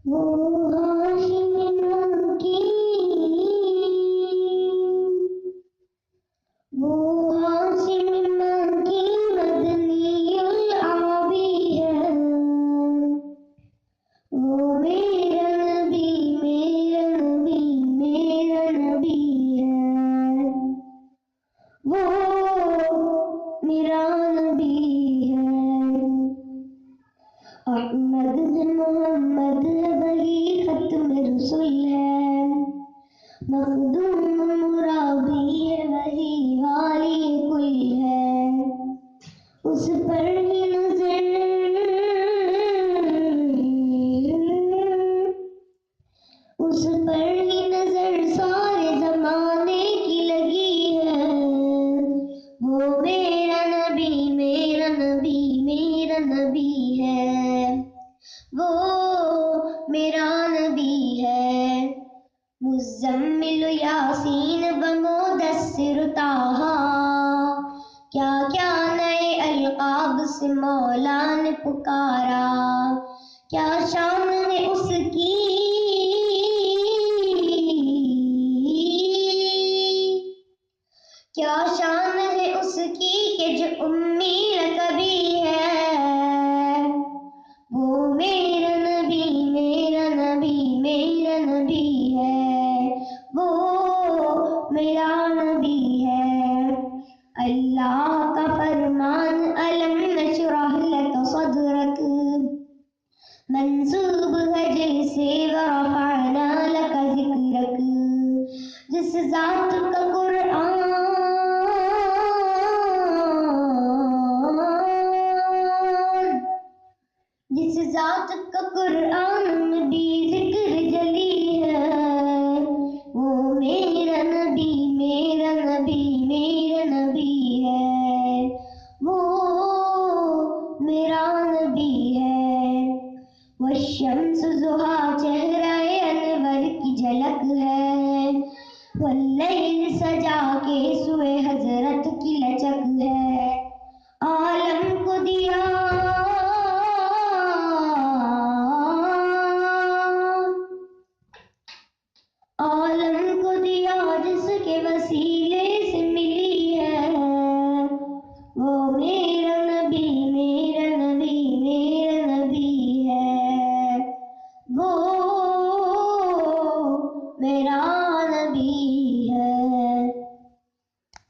وہ ہاشم کی، وہ ہاشم کی مدنی العربی ہے، وہ میرا نبی میرا نبی میرا نبی ہے، وہ میرا نبی ہے۔ احمد بن محمد وہی ختم رسول ہے، مخدوم مرابی ہے وہی والی کل ہے، اس پر ہی نظر اس پر ہی نظر سارے زمانے کی لگی ہے، وہ میرا نبی میرا نبی میرا نبی ہے، وہ میرا نبی ہے۔ مزمل یاسین و مدثر طٰہٰ، کیا کیا نئے القاب سے مولا نے پکارا، کیا شان ہے اس کی، کیا شان ہے اس کی کہ جو امی لقبی ہے، وہ میرا نبی میرا نبی میرا نبی ہے، وہ میرا نبی ہے۔ اللہ کا فرمان الم نشرح لک صدرک منسوب ہے جیسے ورفعنا لک ذکرک، جس ذات کا قرآن جس ذات کا قرآن میں بھی ذکر جلی ہے، وہ میرا نبی میرا نبی میرا نبی ہے، وہ میرا نبی ہے۔ والشمس ضحیٰ چہرہ انور کی جھلک ہے، واللیل سجا کے سوئے حضرت کی لچک ہے، عالم کو دیا عالم کو دیا جس کے وسیلے سے ملی ہے، وہ میرا نبی میرا نبی میرا نبی ہے، وہ میرا نبی